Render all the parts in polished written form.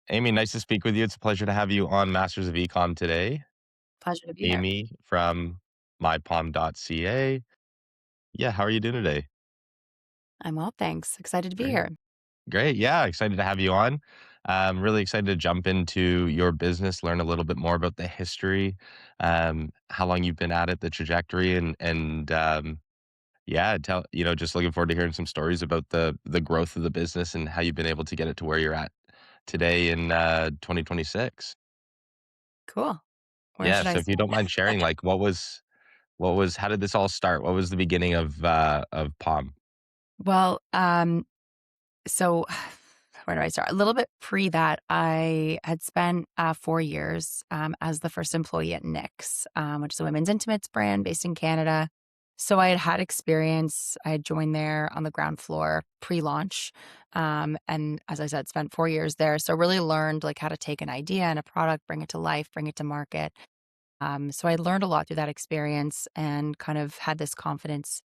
Amy, nice to speak with you. It's a pleasure to have you on Masters of Ecom today. Pleasure to be here. Amy from mypalm.ca. Yeah, how are you doing today? I'm well, thanks. Excited to be Great. here. Great. Yeah, excited to have you on. Really excited to jump into your business, learn a little bit more about the history, how long you've been at it, the trajectory, and yeah, just looking forward to hearing some stories about the growth of the business and how you've been able to get it to where you're at today in 2026. Cool. Where Yeah, should I so if you start? don't mind sharing, like, what was how did this all start? What was the beginning of Palm? Well, so where do I start? A little bit pre that, I had spent 4 years as the first employee at Knix, which is a women's intimates brand based in Canada. So I had had experience. I had joined there on the ground floor pre-launch, and as I said, spent 4 years there. So really learned like how to take an idea and a product, bring it to life, bring it to market. So I learned a lot through that experience and kind of had this confidence,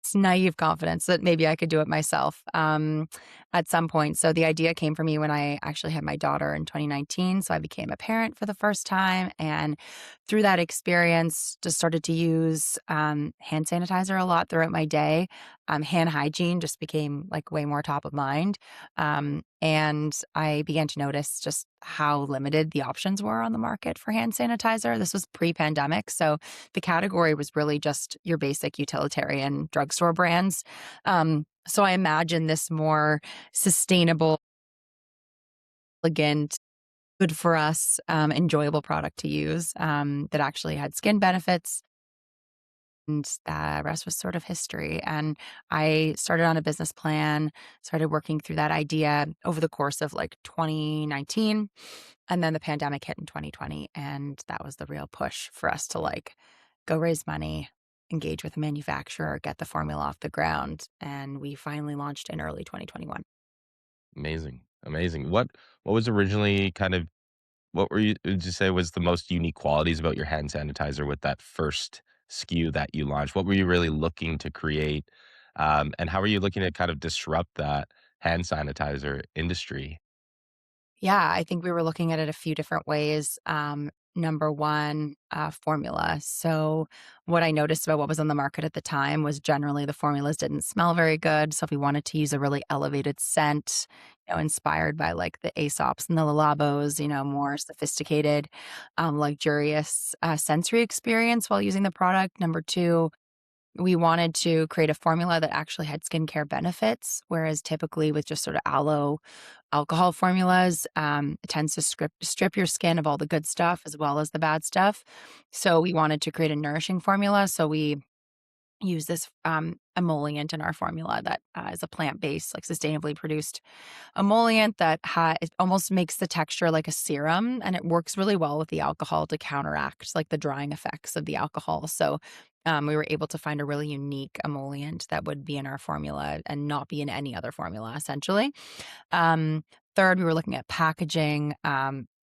it's naive confidence that maybe I could do it myself at some point. So the idea came for me when I actually had my daughter in 2019. So I became a parent for the first time. And through that experience, just started to use hand sanitizer a lot throughout my day. Hand hygiene just became like way more top of mind. And I began to notice just how limited the options were on the market for hand sanitizer. This was pre pandemic. So the category was really just your basic utilitarian drugstore brands. So I imagine this more sustainable, elegant, good for us, enjoyable product to use that actually had skin benefits. And the rest was sort of history. And I started on a business plan, started working through that idea over the course of like 2019. And then the pandemic hit in 2020. And that was the real push for us to like go raise money, engage with a manufacturer, get the formula off the ground. And we finally launched in early 2021. Amazing, amazing. What was originally kind of what would you say was the most unique qualities about your hand sanitizer with that first SKU that you launched? What were you really looking to create, and how were you looking to kind of disrupt that hand sanitizer industry? Yeah, I think we were looking at it a few different ways. Number one, formula. So, what I noticed about what was on the market at the time was generally the formulas didn't smell very good. So, if we wanted to use a really elevated scent, inspired by like the Aesops and the Lalabos, more sophisticated, luxurious sensory experience while using the product. Number two, we wanted to create a formula that actually had skincare benefits, whereas typically with just sort of aloe alcohol formulas, it tends to strip your skin of all the good stuff as well as the bad stuff. So we wanted to create a nourishing formula. So we use this emollient in our formula that is a plant-based, like sustainably produced emollient that it almost makes the texture like a serum, and it works really well with the alcohol to counteract like the drying effects of the alcohol. So we were able to find a really unique emollient that would be in our formula and not be in any other formula, essentially. Um, Third, we were looking at packaging.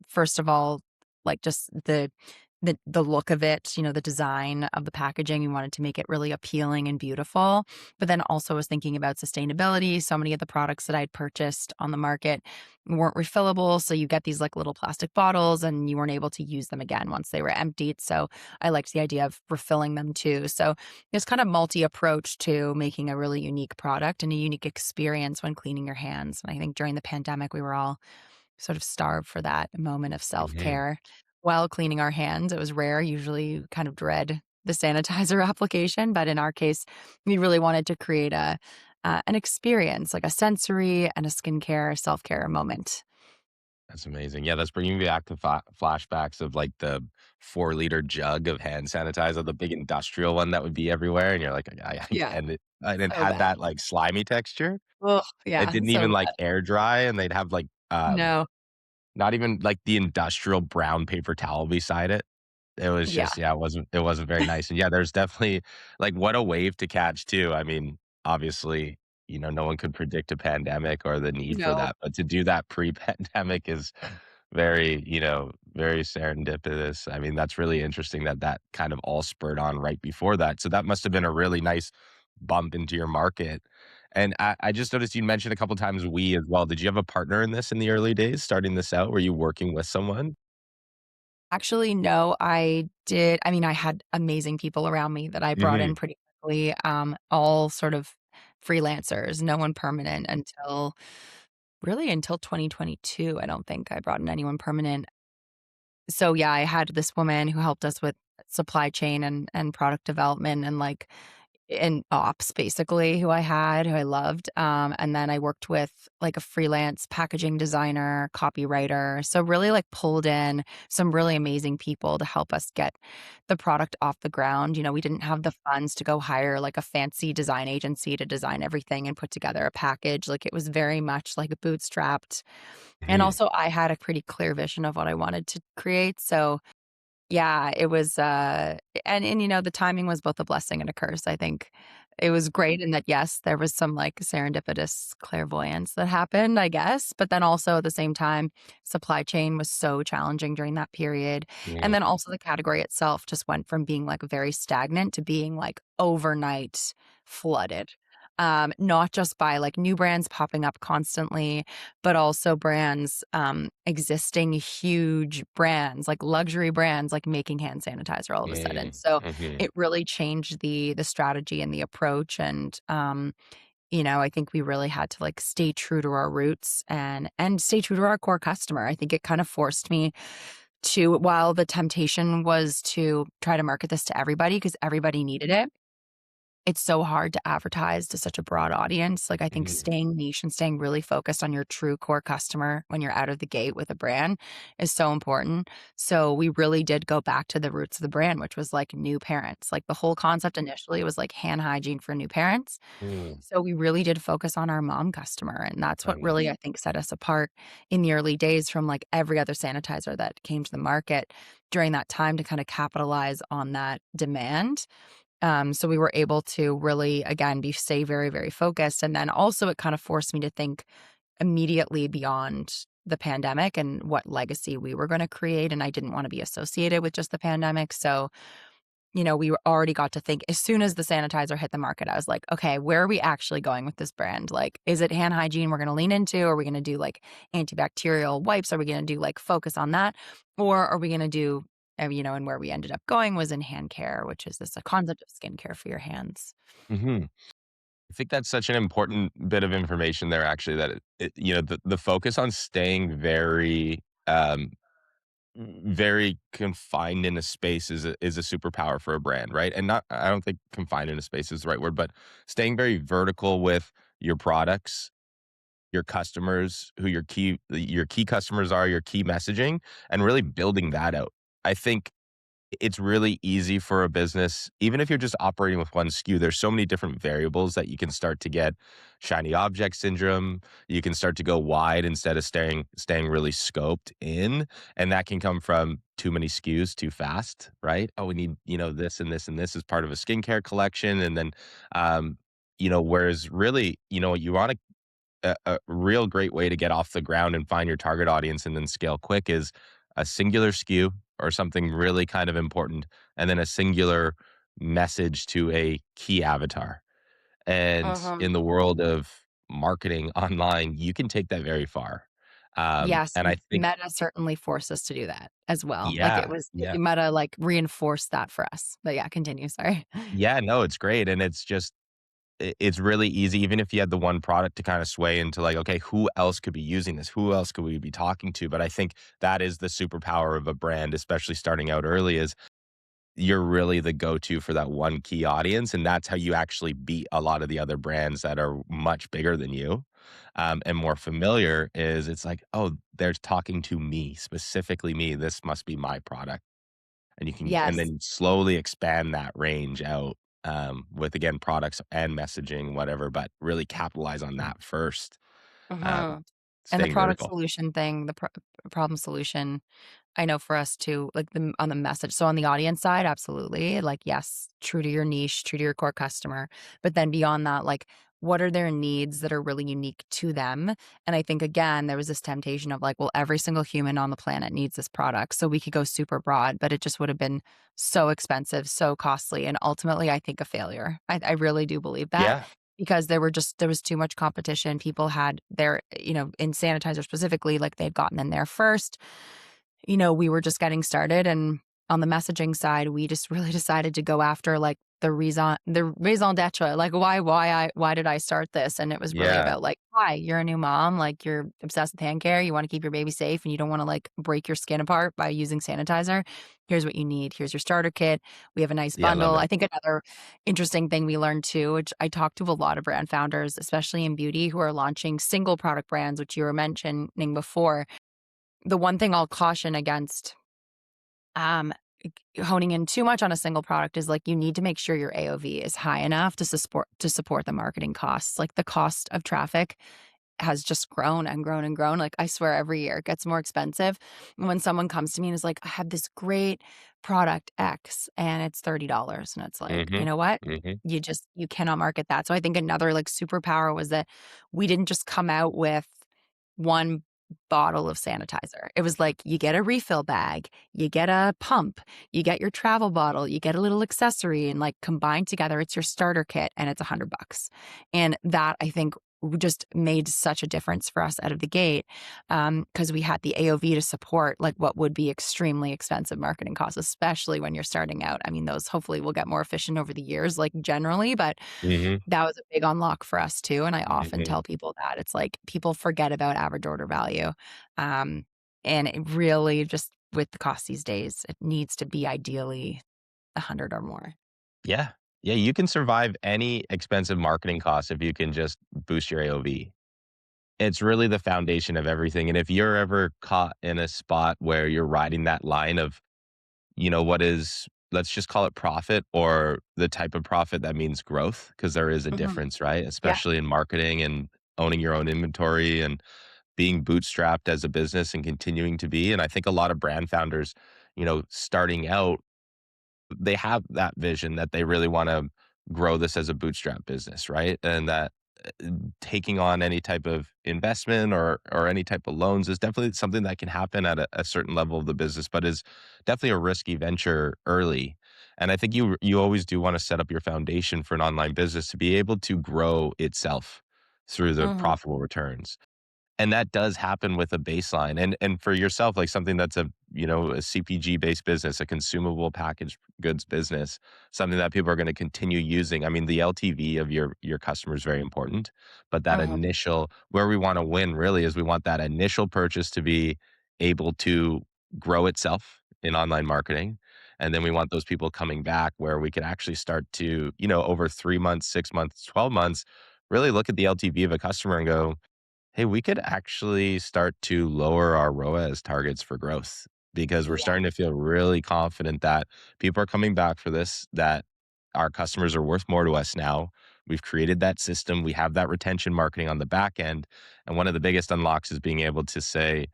First of all, like just the look of it, the design of the packaging. We wanted to make it really appealing and beautiful. But then also was thinking about sustainability. So many of the products that I'd purchased on the market weren't refillable. So you get these like little plastic bottles and you weren't able to use them again once they were emptied. So I liked the idea of refilling them too. So there's kind of multi-approach to making a really unique product and a unique experience when cleaning your hands. And I think during the pandemic, we were all sort of starved for that moment of Mhm. self-care while cleaning our hands. It was rare. Usually you kind of dread the sanitizer application, but in our case, we really wanted to create an experience, like a sensory and a skincare, self-care moment. That's amazing. Yeah, that's bringing me back to flashbacks of, like, the 4-liter jug of hand sanitizer, the big industrial one that would be everywhere, and you're like, I Yeah, and it so had bad. that, like, slimy texture. Oh, It yeah, didn't so even, like, bad. air dry, and they'd have, like, No. not even, like, the industrial brown paper towel beside it. It was Yeah. just yeah, it wasn't very nice, and yeah, there's definitely like, what a wave to catch too. I mean, obviously, no one could predict a pandemic or the need for No. that, but to do that pre-pandemic is very, very serendipitous. I mean, that's really interesting that that kind of all spurred on right before that, so that must have been a really nice bump into your market, And I just noticed you mentioned a couple times "we" as well. Did you have a partner in this in the early days starting this out? Were you working with someone? Actually, no, I did I mean, I had amazing people around me that I brought in Mhm. pretty quickly, all sort of freelancers, no one permanent until really until 2022, I don't think I brought in anyone permanent. So, yeah, I had this woman who helped us with supply chain and product development and, like, and ops basically who I loved, and then I worked with, like, a freelance packaging designer, copywriter, so really, like, pulled in some really amazing people to help us get the product off the ground. We didn't have the funds to go hire, like, a fancy design agency to design everything and put together a package, like, it was very much, like, bootstrapped, and Mhm. also I had a pretty clear vision of what I wanted to create, so yeah, it was, and the timing was both a blessing and a curse, I think. It was great in that, yes, there was some, like, serendipitous clairvoyance that happened, I guess, but then also at the same time, supply chain was so challenging during that period, and Mm, then also the category itself just went from being, like, very stagnant to being, like, overnight flooded, not just by, like, new brands popping up constantly, but also brands, existing huge brands, like luxury brands, like making hand sanitizer all of a sudden. mm, So mhm, it really changed the strategy and the approach. And I think we really had to like stay true to our roots and stay true to our core customer. I think it kind of forced me to, while the temptation was to try to market this to everybody because everybody needed it, it's so hard to advertise to such a broad audience. Like, I think mhm, staying niche and staying really focused on your true core customer when you're out of the gate with a brand is so important. So, we really did go back to the roots of the brand, which was like new parents. Like, the whole concept initially was like hand hygiene for new parents. mm. So, we really did focus on our mom customer. And that's what really, Nice. I think, set us apart in the early days from like every other sanitizer that came to the market during that time to kind of capitalize on that demand. So we were able to really, again, stay very, very focused. And then also it kind of forced me to think immediately beyond the pandemic and what legacy we were going to create. And I didn't want to be associated with just the pandemic. So, already got to think as soon as the sanitizer hit the market, I was like, okay, where are we actually going with this brand? Like, is it hand hygiene we're going to lean into? Are we going to do like antibacterial wipes? Are we going to do like focus on that? Or are we going to do, and where we ended up going was in hand care, which is this a concept of skincare for your hands. Mhm. I think that's such an important bit of information there actually that the focus on staying very confined in a space is a superpower for a brand, right? And not I don't think confined in a space is the right word, but staying very vertical with your products, your customers, who your key customers are, your key messaging, and really building that out. I think it's really easy for a business, even if you're just operating with one SKU, there's so many different variables that you can start to get shiny object syndrome. You can start to go wide instead of staying really scoped in. And that can come from too many SKUs too fast, right? Oh, we need, this and this and this as part of a skincare collection. And then whereas really, you want to a real great way to get off the ground and find your target audience and then scale quick is a singular SKU or something really kind of important, and then a singular message to a key avatar. And in Mhm. the world of marketing online, you can take that very far. Yes, And I think, Meta certainly forced us to do that as well. Like, yeah, yeah, Meta, like, reinforced that for us. But yeah, continue, sorry. yeah, no, it's great, and it's just it's really easy, even if you had the one product to kinda sway into like, "Okay, who else could be using this? Who else could we be talking to?" But I think that is the superpower of a brand, especially starting out early, is you're really the go-to for that one key audience, and that's how you actually beat a lot of the other brands that are much bigger than you, and more familiar, is it's like, "Oh, they're talking to me, specifically me. This must be my product." And Yes. then slowly expand that range out, with, again, products and messaging, whatever, but really capitalize on that first, um, Mhm. And the staying product vertical. solution thing, the problem solution I know for us too, like on the message. So on the audience side, absolutely. Like, yes, true to your niche, true to your core customer. But then beyond that, like, what are their needs that are really unique to them? And I think, again, there was this temptation of like, well, every single human on the planet needs this product. So we could go super broad, but it just would have been so expensive, so costly. And ultimately, I think a failure. I really do believe that Yeah. because there was too much competition. People had their, in sanitizer specifically, like they'd gotten in there first. We were just getting started, and on the messaging side, we just really decided to go after like the raison d'etre, like why did I start this? And it was really Yeah. about like, hi, you're a new mom, like you're obsessed with hand care, you want to keep your baby safe, and you don't want to like break your skin apart by using sanitizer. Here's what you need. Here's your starter kit. We have a nice Yeah, I love bundle. it. I think another interesting thing we learned too, which I talked to a lot of brand founders, especially in beauty, who are launching single product brands, which you were mentioning before. The one thing I'll caution against um, honing in too much on a single product is like you need to make sure your AOV is high enough to support the marketing costs. Like the cost of traffic has just grown and grown and grown. Like I swear every year it gets more expensive. And when someone comes to me and is like, I have this great product X and it's $30. And it's like, you Mhm. know what? Mhm. You cannot market that. So I think another like superpower was that we didn't just come out with one bottle of sanitizer. It was like you get a refill bag, you get a pump, you get your travel bottle, you get a little accessory, and like combined together, it's your starter kit and it's $100. And that I think just made such a difference for us out of the gate, because we had the AOV to support like what would be extremely expensive marketing costs, especially when you're starting out. I mean, those hopefully will get more efficient over the years, like generally, but Mhm. that was a big unlock for us too, and I often Mhm. tell people that. It's like people forget about average order value, um, and it really just with the cost these days, it needs to be ideally 100 or more. Yeah. Yeah, you can survive any expensive marketing costs if you can just boost your AOV. It's really the foundation of everything, and if you're ever caught in a spot where you're riding that line of, what is, let's just call it profit or the type of profit that means growth, because there is a Mhm. difference, right? Yeah. Especially in marketing and owning your own inventory and being bootstrapped as a business and continuing to be, and I think a lot of brand founders, starting out, they have that vision that they really wanna grow this as a bootstrap business, right? And that, taking on any type of investment or any type of loans is definitely something that can happen at a certain level of the business, but is definitely a risky venture early. And I think you always do wanna set up your foundation for an online business to be able to grow itself through the Mhm. profitable returns. And that does happen with a baseline. And for yourself, like something that's a CPG based business, a consumable packaged goods business, something that people are going to continue using. I mean, the LTV of your customer is very important, but that Mhm. initial, where we want to win really is we want that initial purchase to be able to grow itself in online marketing. And then we want those people coming back where we can actually start to, over 3 months, 6 months, 12 months, really look at the LTV of a customer and go, hey, we could actually start to lower our ROAS targets for growth because we're Yeah. starting to feel really confident that people are coming back for this, that our customers are worth more to us now. We've created that system. We have that retention marketing on the back end. And one of the biggest unlocks is being able to say,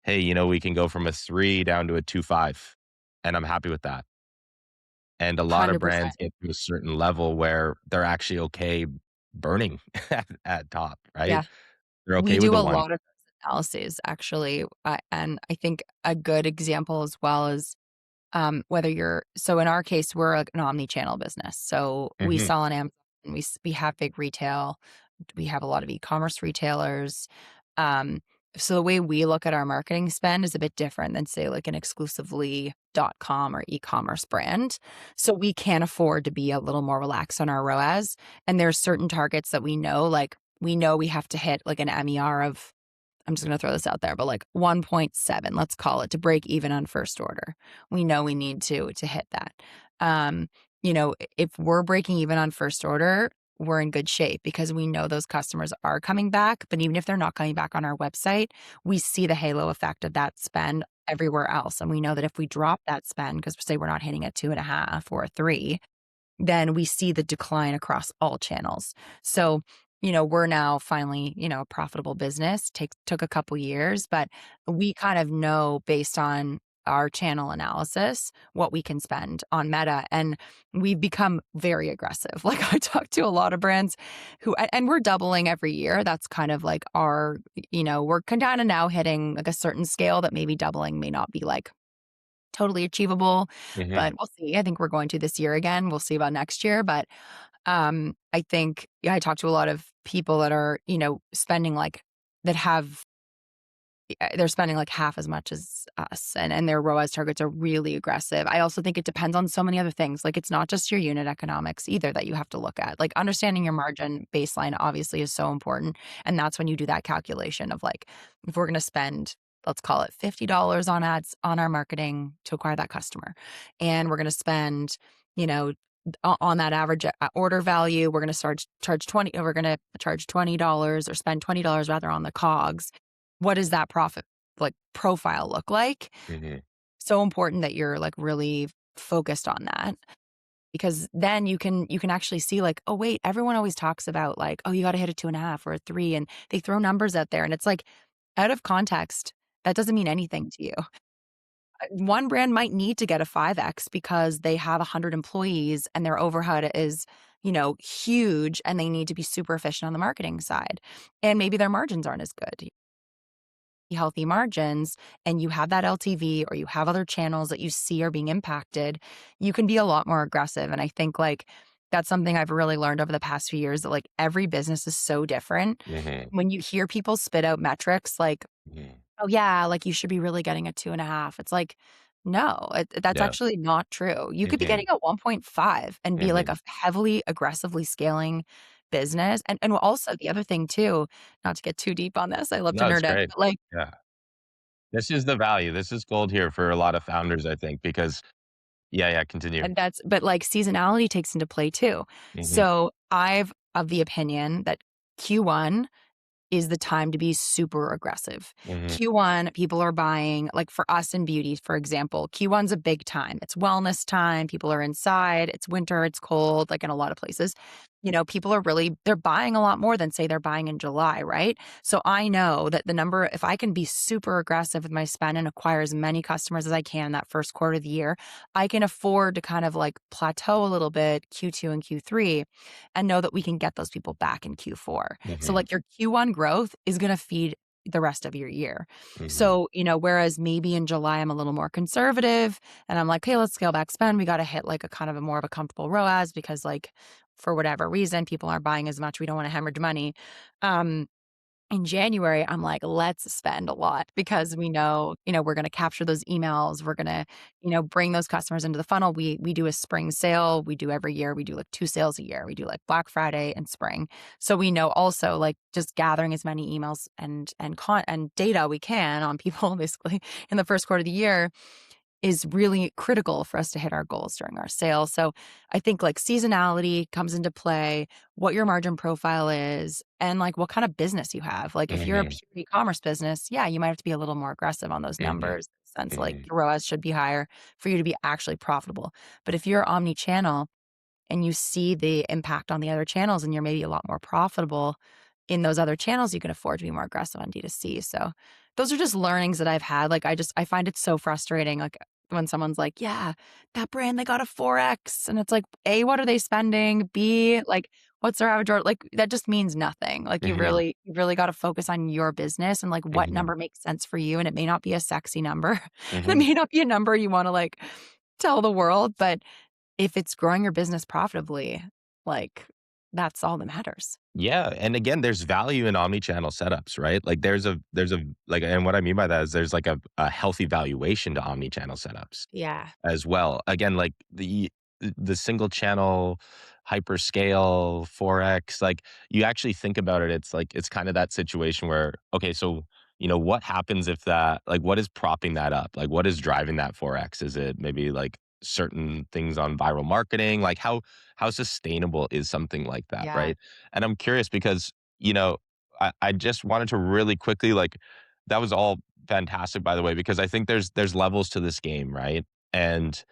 hey, we can go from a 3 down to a 2.5, and I'm happy with that. And a lot of 100%. brands get to a certain level where they're actually okay burning at top, right? Yeah. They're We okay with do the a one. lot of those analyses actually, and I think a good example as well is, whether you're so in our case, we're like an omni-channel business. So we Mhm. sell on Amazon, we have big retail, we have a lot of e-commerce retailers. Um, so the way we look at our marketing spend is a bit different than say like an exclusively .com or e-commerce brand. So we can afford to be a little more relaxed on our ROAS. And there's certain targets that we know, like we know we have to hit like an MER of, I'm just going to throw this out there, but like 1.7, let's call it, to break even on first order. We know we need to hit that. Um, if we're breaking even on first order, we're in good shape because we know those customers are coming back. But even if they're not coming back on our website, we see the halo effect of that spend everywhere else. And we know that if we drop that spend, because say we're not hitting a 2.5 or a 3, then we see the decline across all channels. So, we're now finally, a profitable business. Took a couple years, but we kind of know based on our channel analysis what we can spend on Meta, and we've become very aggressive. Like I talk to a lot of brands and we're doubling every year. That's kind of like we're kind of now hitting like a certain scale that maybe doubling may not be like totally achievable, Mhm. but we'll see. I think we're going to this year again. We'll see about next year, but I think, yeah, I talk to a lot of people that are, spending like that have they're spending like half as much as us, and their ROAS targets are really aggressive. I also think it depends on so many other things. Like, it's not just your unit economics either that you have to look at. Like, understanding your margin baseline obviously is so important, and that's when you do that calculation of like, if we're going to spend, let's call it $50 on ads on our marketing to acquire that customer, and we're going to spend, you know, on that average order value, we're going to charge 20, we're going to charge $20 or spend $20 rather on the cogs. What does that profit, like, profile look like? Mhm. So important that you're, like, really focused on that, because then you can actually see, like, "Oh, wait, everyone always talks about, like, oh, you gotta hit a 2.5 or a 3," and they throw numbers out there, and it's like, out of context, that doesn't mean anything to you. One brand might need to get a 5x because they have 100 employees and their overhead is, huge, and they need to be super efficient on the marketing side, and maybe their margins aren't as good. Healthy margins and you have that LTV or you have other channels that you see are being impacted, you can be a lot more aggressive. And I think like that's something I've really learned over the past few years, that like every business is so different. Mhm. When you hear people spit out metrics like, Mhm. oh, yeah, like you should be really getting a 2.5, it's like, no, that's Yeah. actually not true. You could be Mhm. getting a 1.5 and be like Mhm. a heavily aggressively scaling business. And also the other thing too, not to get too deep on this, I love to No, it's nerd out, great. but like, Yeah. This is the value. This is gold here for a lot of founders, I think, because yeah, yeah, continue. and that's but, like, seasonality takes into play too. Mhm. So, I've of the opinion that Q1 is the time to be super aggressive. Mhm. Q1, people are buying, like for us in beauty, for example, Q1's a big time. It's wellness time. People are inside. It's winter. It's cold, like in a lot of places. People are really, they're buying a lot more than say they're buying in July, right? So I know that the number, if I can be super aggressive with my spend and acquire as many customers as I can that first quarter of the year, I can afford to kind of like plateau a little bit Q2 and Q3 and know that we can get those people back in Q4. So Mhm. like your Q1 growth is going to feed the rest of your year. Mhm. So, whereas maybe in July I'm a little more conservative and I'm like, hey, let's scale back spend. We got to hit like a kind of a more of a comfortable ROAS because like for whatever reason, people aren't buying as much. We don't want to hemorrhage money. Um, in January, I'm like, let's spend a lot because we know, we're going to capture those emails. We're going to, bring those customers into the funnel. We do a spring sale. We do every year. We do like 2 sales a year. We do like Black Friday and spring. So we know also like just gathering as many emails and data we can on people basically in the first quarter of the year is really critical for us to hit our goals during our sales. So I think like seasonality comes into play, what your margin profile is, and like what kind of business you have. Like if you're a Mhm. pure e-commerce business, yeah, you might have to be a little more aggressive on those Mhm. numbers. Sense like Mhm. your ROAS should be higher for you to be actually profitable. But if you're omni-channel and you see the impact on the other channels and you're maybe a lot more profitable in those other channels, you can afford to be more aggressive on D2C. So those are just learnings that I've had. Like I find it so frustrating. Like when someone's like, yeah, that brand, they got a 4X. And it's like, A, what are they spending? B, like, what's their average order? Like that just means nothing. Like Mhm. you really got to focus on your business and like what Mhm. number makes sense for you. And it may not be a sexy number. And it Mhm. may not be a number you want to like tell the world, but if it's growing your business profitably, like, that's all that matters. Yeah, and again, there's value in omni-channel setups, right? Like there's a like and what I mean by that is there's like a healthy valuation to omni-channel setups Yeah. as well. Again, like the single channel hyperscale forex, like you actually think about it, it's like it's kind of that situation where okay, so what happens if that like what is propping that up? Like what is driving that forex? Is it maybe like certain things on viral marketing? Like how sustainable is something like that, Yeah. right? And I'm curious because, you know, I just wanted to really quickly like that was all fantastic by the way, because I think there's levels to this game, right? And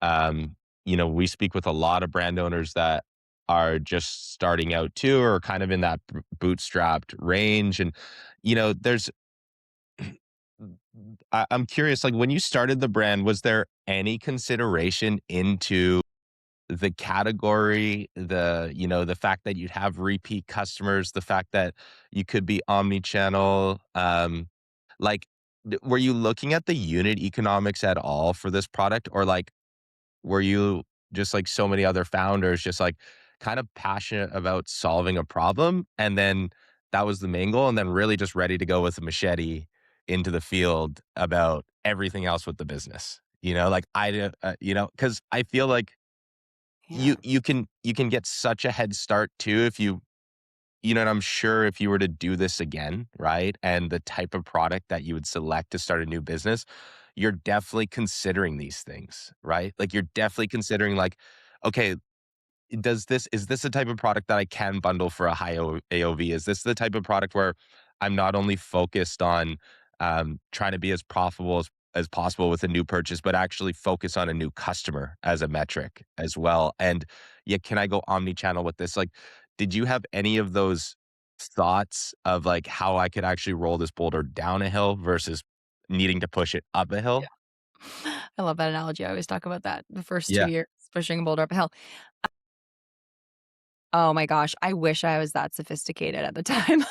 um, we speak with a lot of brand owners that are just starting out too, or kind of in that bootstrapped range. And, there's I'm curious, like when you started the brand, was there any consideration into the category, the fact that you'd have repeat customers, the fact that you could be omni-channel, like, were you looking at the unit economics at all for this product? Or, like, were you just like so many other founders, just like, kind of passionate about solving a problem, and then that was the main goal, and then really just ready to go with a machete into the field about everything else with the business. Like because I feel like Yeah. you can get such a head start too if and I'm sure if you were to do this again, right? And the type of product that you would select to start a new business, you're definitely considering these things, right? Like you're definitely considering like, okay, is this the type of product that I can bundle for a high AOV? Is this the type of product where I'm not only focused on trying to be as profitable as possible with a new purchase, but actually focus on a new customer as a metric as well? And yeah, can I go omni-channel with this? Like, did you have any of those thoughts of like how I could actually roll this boulder down a hill versus needing to push it up a hill? I love that analogy. I always talk about that. The first 2 Yeah. years pushing a boulder up a hill. Oh my gosh, I wish I was that sophisticated at the time.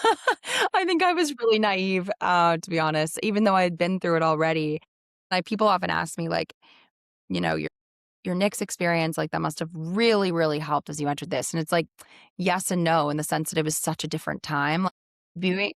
I think I was really naive, to be honest, even though I had been through it already. Like, people often ask me, like, your Knicks experience, like, that must have really, really helped as you entered this, and it's like, yes and no, in the sense that it was such a different time. Like, viewing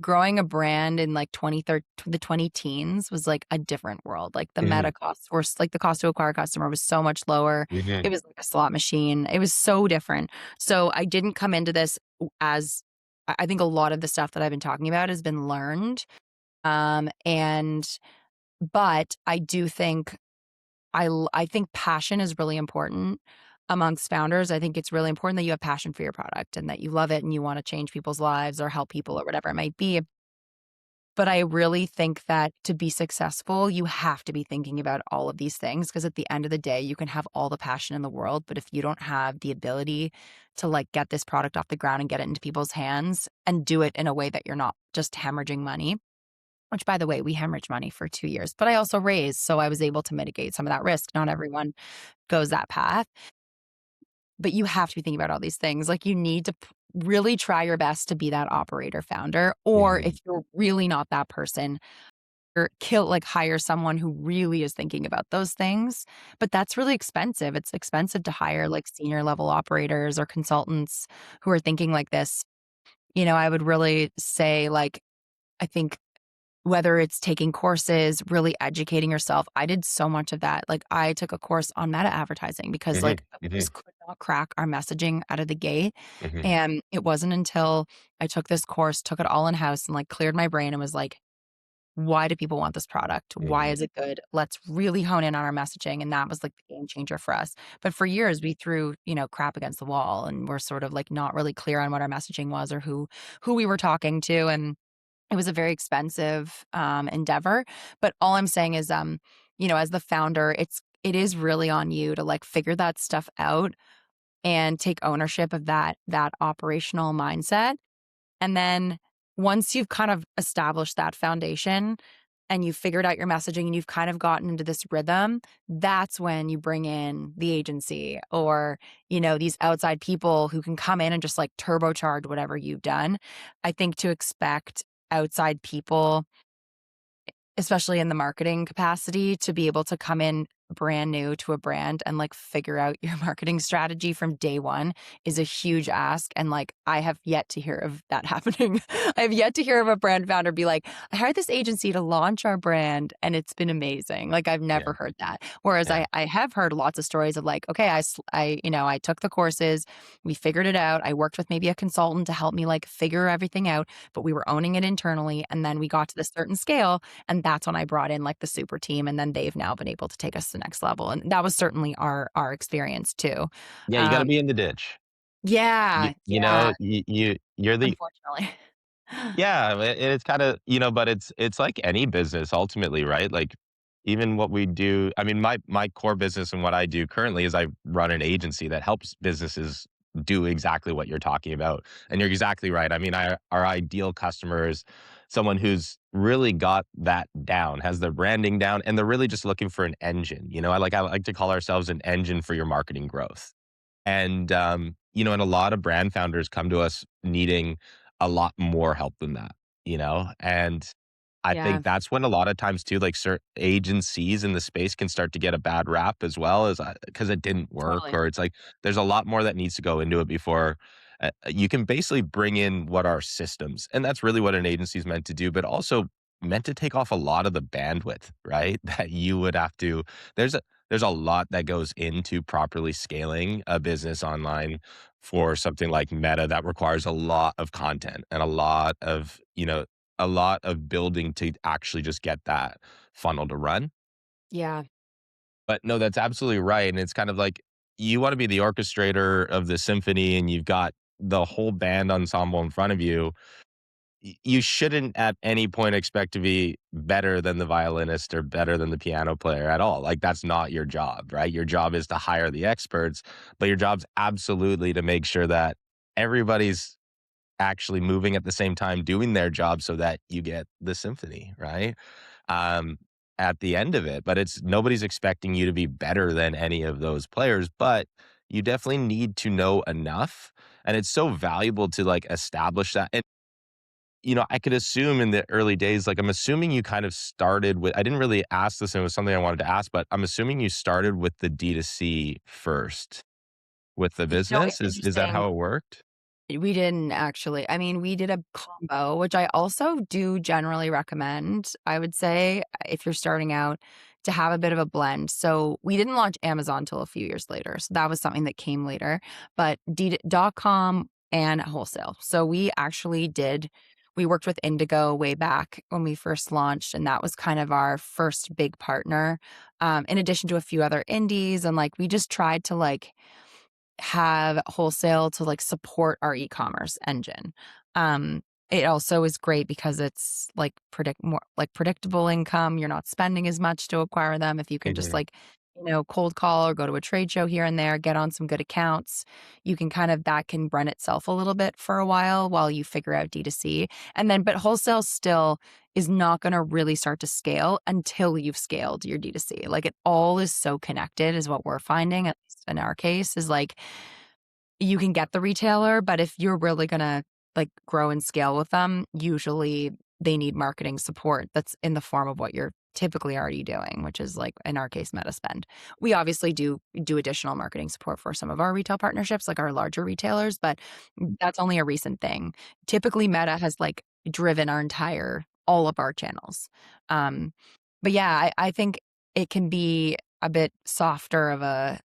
growing a brand in, like, the 20 teens was, like, a different world, like, the Mhm. meta costs were like, the cost to acquire a customer was so much lower. It Mhm. was like a slot machine. It was so different. So, I didn't come into this as I think a lot of the stuff that I've been talking about has been learned, and but I do think I think passion is really important amongst founders. I think it's really important that you have passion for your product and that you love it and you wanna change people's lives or help people or whatever it might be. But I really think that to be successful, you have to be thinking about all of these things because at the end of the day, you can have all the passion in the world, but if you don't have the ability to, like, get this product off the ground and get it into people's hands and do it in a way that you're not just hemorrhaging money, which, by the way, we hemorrhaged money for 2 years, but I also raised, so I was able to mitigate some of that risk. Not everyone goes that path, but you have to be thinking about all these things. Like, you need to really try your best to be that operator founder, or if Mhm. you're really not that person, or hire someone who really is thinking about those things. But that's really expensive. It's expensive to hire like senior level operators or consultants who are thinking like this. I would really say, like, I think whether it's taking courses, really educating yourself. I did so much of that. Like, I took a course on meta advertising because, Mhm. like, I Mhm. just could not crack our messaging out of the gate, Mhm. and it wasn't until I took this course, took it all in-house, and, like, cleared my brain and was like, "Why do people want this product? Why Mhm. is it good? Let's really hone in on our messaging," and that was, like, the game changer for us. But for years, we threw, crap against the wall, and we're sort of, like, not really clear on what our messaging was or who we were talking to, and it was a very expensive, endeavor, but all I'm saying is, as the founder, it is really on you to, like, figure that stuff out and take ownership of that operational mindset, and then once you've kind of established that foundation and you've figured out your messaging and you've kind of gotten into this rhythm, that's when you bring in the agency or, these outside people who can come in and just like turbocharge whatever you've done. I think to expect outside people, especially in the marketing capacity, to be able to come in brand new to a brand and, like, figure out your marketing strategy from day one is a huge ask, and, like, I have yet to hear of that happening. I have yet to hear of a brand founder be like, "I hired this agency to launch our brand, and it's been amazing." Like, I've Yeah. never heard that. Whereas Yeah. I have heard lots of stories of, like, "Okay, I took the courses, we figured it out, I worked with maybe a consultant to help me, like, figure everything out, but we were owning it internally, and then we got to this certain scale, and that's when I brought in, like, the super team, and then they've now been able to take us to the next level, and that was certainly our experience too. Yeah, you gotta Um be in the ditch. Yeah, yeah, You're the unfortunately. yeah, it's kinda but it's like any business ultimately, right? Like, even what we do I mean, my core business and what I do currently is I run an agency that helps businesses do exactly what you're talking about, and you're exactly right. I mean, our ideal customer is someone who's really got that down, has their branding down, and they're really just looking for an engine, I like to call ourselves an engine for your marketing growth. And a lot of brand founders come to us needing a lot more help than that. And I Yeah, think that's when a lot of times too, like, certain agencies in the space can start to get a bad rap as well as, because it didn't work, totally. or it's like, there's a lot more that needs to go into it before, you can basically bring in what are systems, and that's really what an agency is meant to do, but also meant to take off a lot of the bandwidth, right? That you would have to there's a there's a lot that goes into properly scaling a business online for something like Meta that requires a lot of content and a lot of building to actually just get that funnel to run. Yeah. But no, that's absolutely right, and it's kind of like, you wanna be the orchestrator of the symphony, and you've got the whole band ensemble in front of you. You shouldn't at any point expect to be better than the violinist or better than the piano player at all. Like, that's not your job, right? Your job is to hire the experts, but your job's absolutely to make sure that everybody's actually moving at the same time doing their job so that you get the symphony, right? Um, at the end of it, but it's nobody's expecting you to be better than any of those players, but you definitely need to know enough, and it's so valuable to, like, establish that. And, I could assume in the early days, like, I'm assuming you kind of started with I didn't really ask this, and it was something I wanted to ask, but I'm assuming you started with the D2C first with the business? It's Is that interesting. how it worked? We didn't actually. I mean, we did a combo, which I also do generally recommend. I would say if you're starting out to have a bit of a blend. So we didn't launch Amazon till a few years later. So that was something that came later, but .com and wholesale. So we worked with Indigo way back when we first launched, and that was kind of our first big partner. In addition to a few other indies, and like we just tried to like have wholesale to, like, support our e-commerce engine. Um, it also is great because it's, like, predictable income, you're not spending as much to acquire them if you can just, Mhm. like, cold call or go to a trade show here and there, get on some good accounts. You can kind of that can run itself a little bit for a while you figure out D2C, and then but wholesale still is not gonna really start to scale until you've scaled your D2C. Like, it all is so connected is what we're finding, at least in our case, is, like, you can get the retailer, but if you're really gonna, like, grow and scale with them, usually they need marketing support that's in the form of what you're typically already doing, which is, like, in our case, Meta spend. We obviously do additional marketing support for some of our retail partnerships, like our larger retailers, but that's only a recent thing. Typically, Meta has, like, driven our entire all of our channels. Um, but yeah, I think it can be a bit softer of a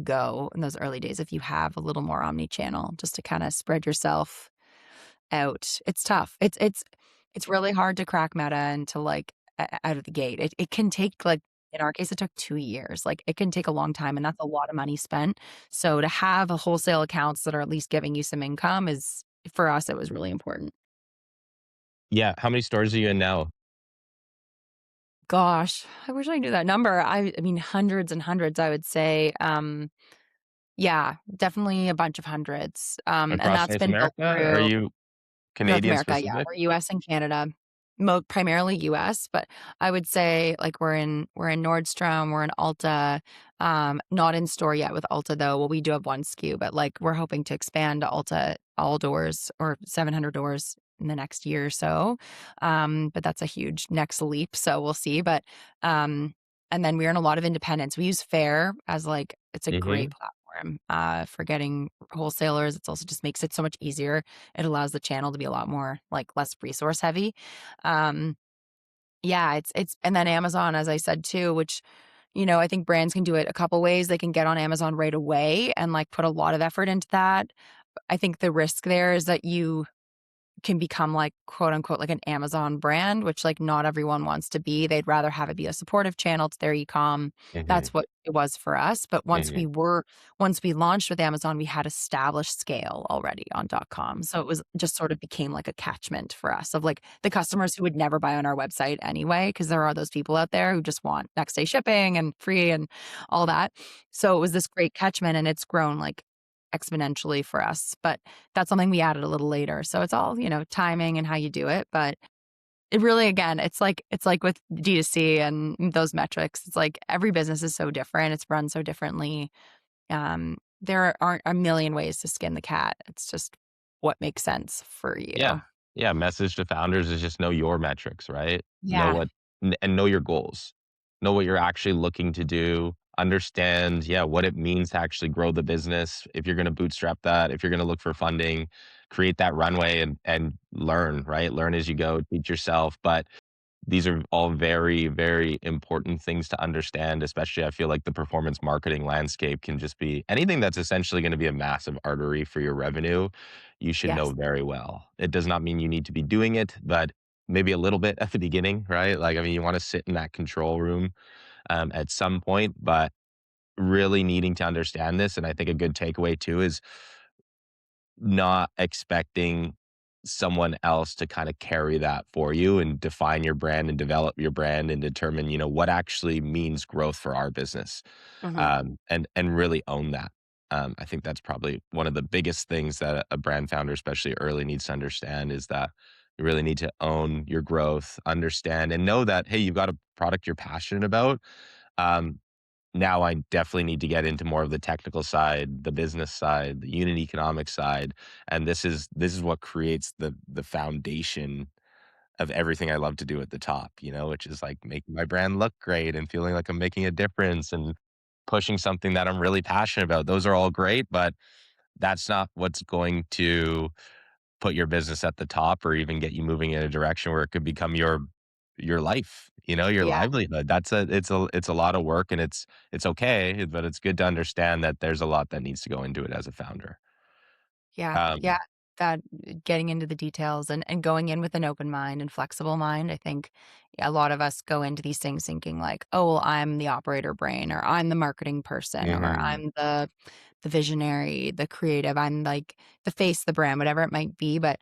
go in those early days if you have a little more omni-channel just to kinda spread yourself out. It's tough. It's really hard to crack Meta and to, like, out of the gate. It can take, like in our case, it took 2 years. Like, it can take a long time, and that's a lot of money spent. So to have a wholesale accounts that are at least giving you some income is for us, it was really important. Yeah, how many stores are you in now? Gosh, I wish I knew that number. I mean, hundreds and hundreds, I would say. Yeah, definitely a bunch of hundreds, and Across that's North been built America? Are through you North Canadian America, yeah, specific? we're US and Canada, primarily US, but I would say, like, we're in Nordstrom, we're in Ulta, not in store yet with Ulta, though. Well, we do have 1 SKU, but, like, we're hoping to expand to Ulta all doors or 700 doors in the next year or so, but that's a huge next leap, so we'll see, but, um and then we're in a lot of independents. We use Faire as, like it's a great Mhm. platform, for getting wholesalers. It's also just makes it so much easier. It allows the channel to be a lot more, like, less resource heavy. Um, yeah, it's and then Amazon, as I said too, which, I think brands can do it a couple ways. They can get on Amazon right away and, like, put a lot of effort into that. I think the risk there is that you can become like quote unquote like an Amazon brand, which like not everyone wants to be. They'd rather have it be a supportive channel to their e-com. That's Mhm. what it was for us. But Mhm. once we launched with Amazon, we had established scale already on .com. So it was just sort of became like a catchment for us of like the customers who would never buy on our website anyway, because there are those people out there who just want next day shipping and free and all that. So it was this great catchment and it's grown like exponentially for us. But that's something we added a little later. So it's all, timing and how you do it, but it really again, it's like with D2C and those metrics. It's like every business is so different. It's run so differently. There aren't a million ways to skin the cat. It's just what makes sense for Yeah. you. Yeah, message to founders is just know your metrics, right? Know Yeah. what and know your goals. Know what you're actually looking to do. Understand, yeah, what it means to actually grow the business. If you're gonna bootstrap that, if you're gonna look for funding, create that runway and learn, right? Learn as you go, teach yourself. But these are all very, very important things to understand, especially I feel like the performance marketing landscape can just be anything that's essentially gonna be a massive artery for your revenue, you should know Yes. very well. It does not mean you need to be doing it, but maybe a little bit at the beginning, right? Like, I mean, you wanna sit in that control room, at some point, but really needing to understand this, and I think a good takeaway too is not expecting someone else to kinda carry that for you and define your brand and develop your brand and determine, what actually means growth for our business, Mhm. and really own that. I think that's probably one of the biggest things that a brand founder, especially early, needs to understand is that you really need to own your growth, understand, and know that, hey, you've got a product you're passionate about. Um, Now I definitely need to get into more of the technical side, the business side, the unit economic side, and this is what creates the foundation of everything I love to do at the top, which is, like, making my brand look great and feeling like I'm making a difference and pushing something that I'm really passionate about. Those are all great, but that's not what's going to put your business at the top or even get you moving in a direction where it could become your life, your Yeah. livelihood. It's a lot of work and it's okay, but it's good to understand that there's a lot that needs to go into it as a founder. Yeah. Yeah. Um, That getting into the details and going in with an open mind and flexible mind. I think a lot of us go into these things thinking like, oh, well, I'm the operator brain, or I'm the marketing person, or mhm. I'm the visionary, the creative, I'm like the face, the brand, whatever it might be. But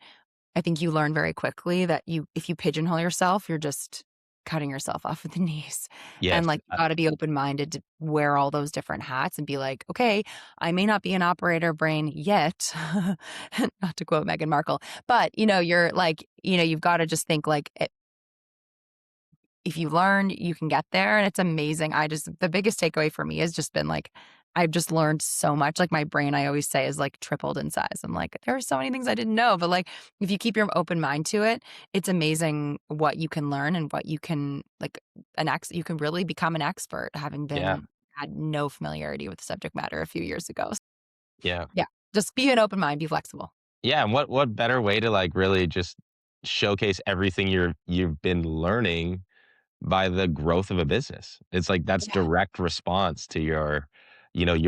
I think you learn very quickly that if you pigeonhole yourself, you're just cutting yourself off at the knees. Yes, And like you gotta be open-minded to wear all those different hats and be like, okay, I may not be an operator brain yet, not to quote Meghan Markle, but you're like, you've got to just think like if you learn, you can get there, and it's amazing. The biggest takeaway for me has just been, like, I've just learned so much, like, my brain, I always say, is, like, tripled in size. I'm like, "There are so many things I didn't know," but, like, if you keep your open mind to it, it's amazing what you can learn and what you can, like, you can really become an expert having yeah, had no familiarity with the subject matter a few years ago. yeah. Yeah, just be an open mind, be flexible. Yeah, and what better way to, like, really just showcase everything you've been learning by the growth of a business. It's like that's Yeah, direct response to your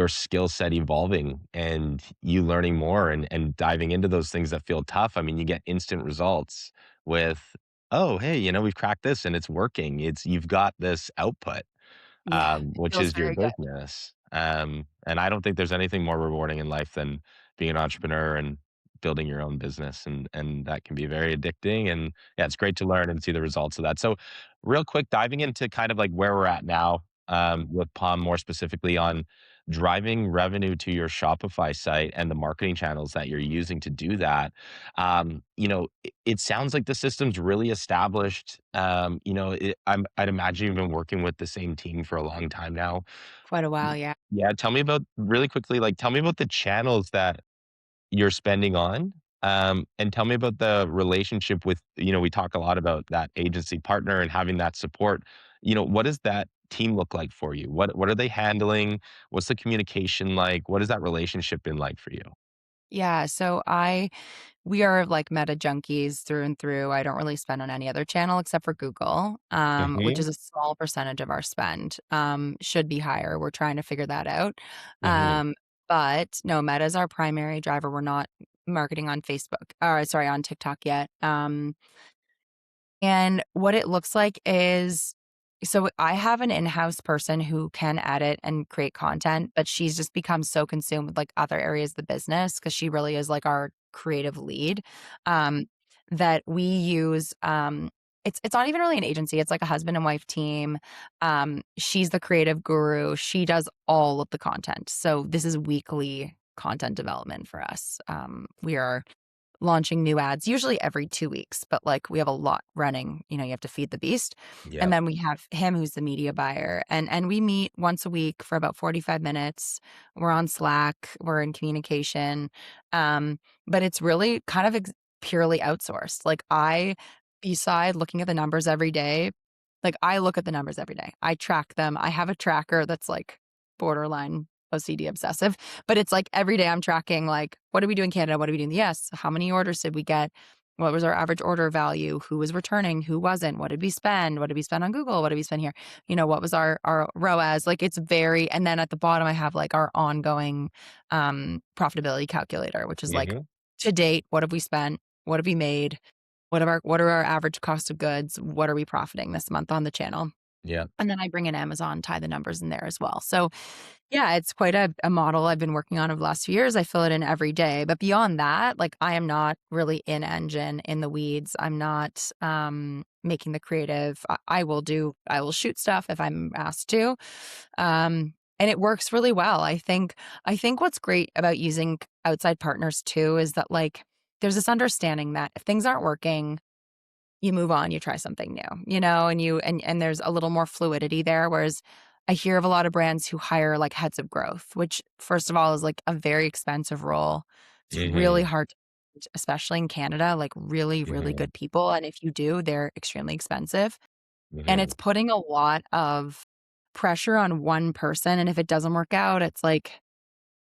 skill set evolving and you learning more and diving into those things that feel tough. I mean, you get instant results with, "Oh, hey, we've cracked this and it's working." You've got this output yeah, it which feels is your very good. business. And I don't think there's anything more rewarding in life than being an entrepreneur and building your own business, and that can be very addicting. And yeah, it's great to learn and see the results of that. So, real quick, diving into kind of like where we're at now with Palm, more specifically on driving revenue to your Shopify site and the marketing channels that you're using to do that. It sounds like the system's really established. I'd imagine you've been working with the same team for a long time now. Quite a while, yeah. Yeah, tell me about really quickly, like, tell me about the channels that you're spending on, and tell me about the relationship with we talk a lot about that agency partner and having that support. What does that team look like for you? What are they handling? What's the communication like? What has that relationship been like for you? Yeah, so we are like meta junkies through and through. I don't really spend on any other channel except for Google, which Mhm, is a small percentage of our spend. Should be higher. We're trying to figure that out. mhm. Um, but no, Meta is our primary driver. We're not marketing on Facebook, or sorry, on TikTok yet. And what it looks like is so I have an in-house person who can edit and create content, but she's just become so consumed with, like, other areas of the business because she really is, like, our creative lead, um, that we use, it's not even really an agency, it's like a husband and wife team. She's the creative guru, she does all of the content, so this is weekly content development for us. We are launching new ads usually every 2 weeks, but, like, we have a lot running, you have to feed the beast, and Yep. then we have him who's the media buyer, and we meet once a week for about 45 minutes. We're on Slack, we're in communication, but it's really kind of purely outsourced. Like, beside looking at the numbers every day, like, I look at the numbers every day. I track them. I have a tracker that's, like, borderline OCD obsessive, but it's, like, every day I'm tracking, like, what did we do in Canada? What did we do in the US? How many orders did we get? What was our average order value? Who was returning? Who wasn't? What did we spend? What did we spend on Google? What did we spend here? What was our ROAS? Like, it's very, and then at the bottom, I have, like, our ongoing, profitability calculator, which is, like, Mhm. to date, what have we spent? What have we made? What are our average cost of goods? What are we profiting this month on the channel? Yeah. And then I bring in Amazon, tie the numbers in there as well. So, yeah, it's quite a model I've been working on over the last few years. I fill it in every day. But beyond that, like, I am not really in engine, in the weeds. I'm not making the creative. I will shoot stuff if I'm asked to. And it works really well. I think what's great about using outside partners too is that, like, there's this understanding that if things aren't working, you move on, you try something new, and there's a little more fluidity there. Whereas I hear of a lot of brands who hire, like, heads of growth, which, first of all, is, like, a very expensive role. It's really Mhm. hard, especially in Canada, like, really, really Mhm. good people. And if you do, they're extremely expensive. And it's Mhm. putting a lot of pressure on one person. And if it doesn't work out, it's like,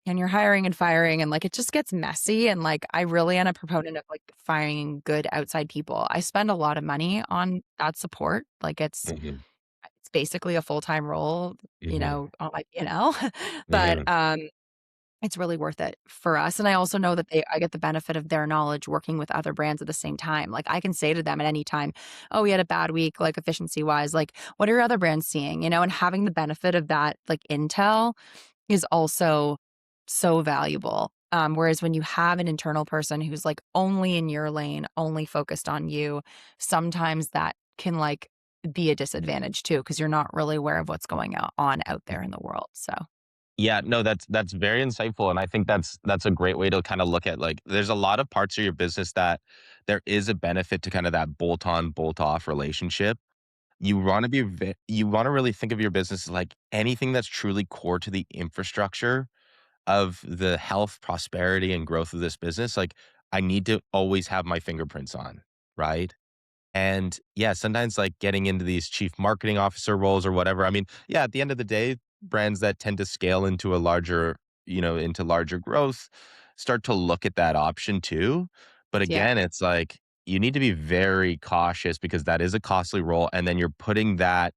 and you're hiring and firing, and, like, it just gets messy. And, like, I really am a proponent of, like, finding good outside people. I spend a lot of money on that support. Like, Mhm. it's basically a full-time role, Mhm. on my P&L, but, Mhm. it's really worth it for us. And I also know that I get the benefit of their knowledge working with other brands at the same time. Like, I can say to them at any time, "Oh, we had a bad week, like, efficiency-wise, like, what are your other brands seeing?" And having the benefit of that, like, intel is also so valuable. Whereas when you have an internal person who's, like, only in your lane, only focused on you, sometimes that can, like, be a disadvantage too, because 'cause you're not really aware of what's going on out there in the world. So, Yeah, no, that's very insightful, and I think that's a great way to kinda look at, like, there's a lot of parts of your business that there is a benefit to kind of that bolt on, bolt off relationship. You wanna really think of your business as, like, anything that's truly core to the infrastructure of the health, prosperity, and growth of this business, like, I need to always have my fingerprints on, right? And yeah, sometimes like getting into these chief marketing officer roles or whatever. I mean, yeah, at the end of the day, brands that tend to scale into a larger, into larger growth start to look at that option too. But yeah, again, it's like you need to be very cautious because that is a costly role. And then you're putting that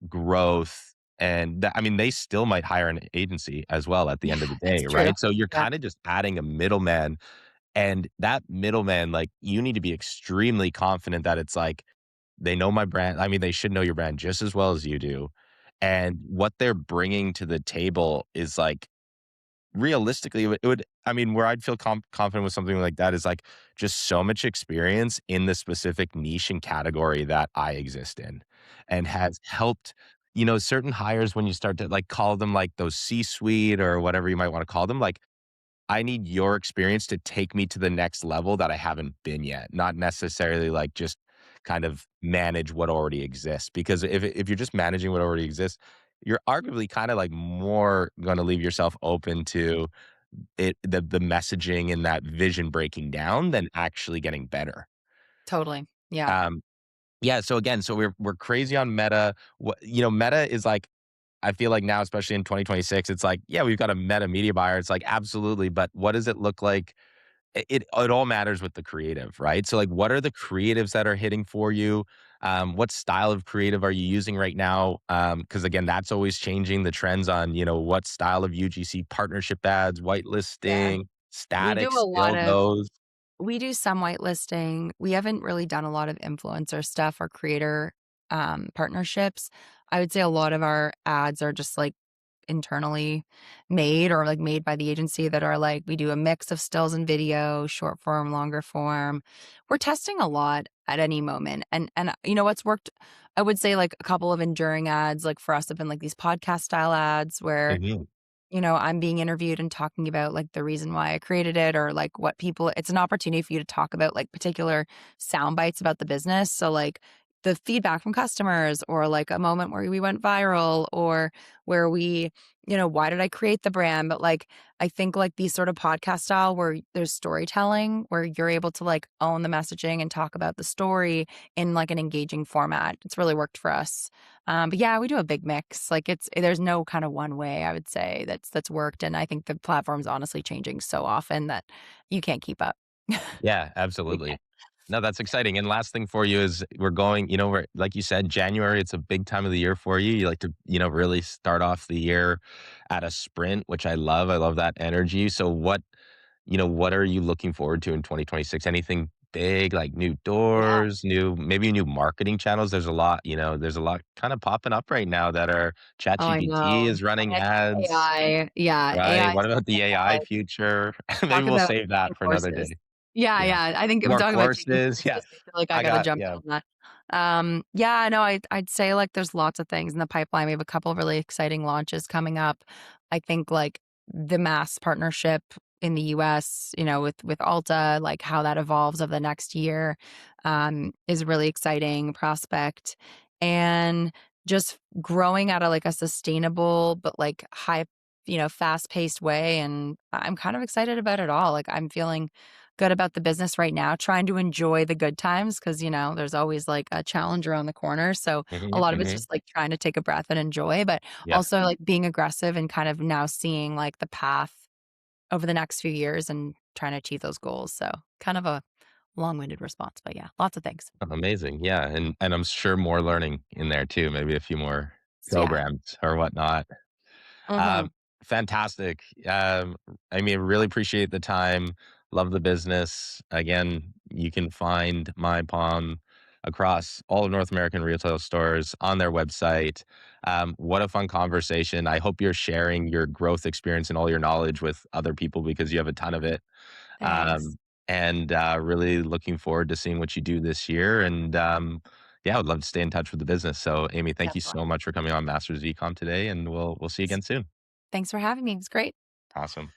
growth and that, I mean, they still might hire an agency as well at the yeah, end of the it's day, true. right? So you're Yeah, kind of just adding a middleman and that middleman, like, you need to be extremely confident that it's like, they know my brand. I mean, they should know your brand just as well as you do. And what they're bringing to the table is like, realistically, it would I mean, where I'd feel confident with something like that is like just so much experience in the specific niche and category that I exist in and has helped, certain hires when you start to like call them like those C-suite or whatever you might want to call them, like I need your experience to take me to the next level that I haven't been yet, not necessarily like just kind of manage what already exists. Because if you're just managing what already exists, you're arguably kind of like more going to leave yourself open to the messaging and that vision breaking down than actually getting better. totally. Yeah. Um, yeah. So again, so we're crazy on Meta. Meta is like I feel like now, especially in 2026, it's like, yeah, we've got a meta media buyer. It's like, absolutely. But what does it look like? It all matters with the creative, right? So, like, what are the creatives that are hitting for you? What style of creative are you using right now? Because again, that's always changing the trends on, what style of UGC partnership ads, Yeah. whitelisting, We do static, a lot still of goes. we do some whitelisting. We haven't really done a lot of influencer stuff or creator, partnerships. I would say a lot of our ads are just, like, internally made, or, like, made by the agency, that are, like, we do a mix of stills and video, short form, longer form. We're testing a lot at any moment. And what's worked, I would say, like, a couple of enduring ads, like, for us, have been, like, these podcast style ads where, Mhm. I'm being interviewed and talking about, like, the reason why I created it, or, like, it's an opportunity for you to talk about, like, particular sound bites about the business. So, like, the feedback from customers, or like a moment where we went viral, or where we, why did I create the brand? But like, I think like these sort of podcast style where there's storytelling, where you're able to like own the messaging and talk about the story in like an engaging format. It's really worked for us. But yeah, we do a big mix. Like there's no kind of one way I would say that's worked. And I think the platform's honestly changing so often that you can't keep up. Yeah, We absolutely. can't. No, that's exciting. And last thing for you is we're going, we're like you said, January, it's a big time of the year for you. You like to, really start off the year at a sprint, which I love. I love that energy. So what are you looking forward to in 2026? Anything big like new Yeah. doors, maybe new marketing channels? There's a lot kind of popping up right now that are Oh, I ChatGPT know. is running And ads, AI, yeah, AI right? What is about something the that, AI like, future? Maybe talk we'll about save taking that for another courses. day. Yeah, Yeah. yeah, I think if More talking about taking courses. Yeah. courses, I feel like I gotta jump Yeah. on that. Yeah, no, I'd say, like, there's lots of things in the pipeline. We have a couple of really exciting launches coming up. I think, like, the mass partnership in the US, with Ulta, like, how that evolves over the next year, is a really exciting prospect. And just growing at a sustainable but, like, high, fast-paced way, and I'm kind of excited about it all. Like, I'm feeling good about the business right now, trying to enjoy the good times because, there's always, like, a challenge around the corner, so a Mhm, lot of it's mhm. just, like, trying to take a breath and enjoy, but Yeah. also, like, being aggressive and kind of now seeing, like, the path over the next few years and trying to achieve those goals, so kind of a long-winded response, but yeah, lots of things. Amazing. Yeah, and I'm sure more learning in there too, maybe a few more So, yeah. programs or whatnot. Um, Mhm. fantastic. I mean, really appreciate the time. Love the business. Again, you can find My Palm across all of North American retail stores on their website. What a fun conversation. I hope you're sharing your growth experience and all your knowledge with other people because you have a ton of it. Thanks. Um, and really looking forward to seeing what you do this year. And yeah, I would love to stay in touch with the business. So, Amy, thank you Definitely. so much for coming on Masters of Ecom today, and we'll see you again soon. Thanks for having me, it was great. Awesome.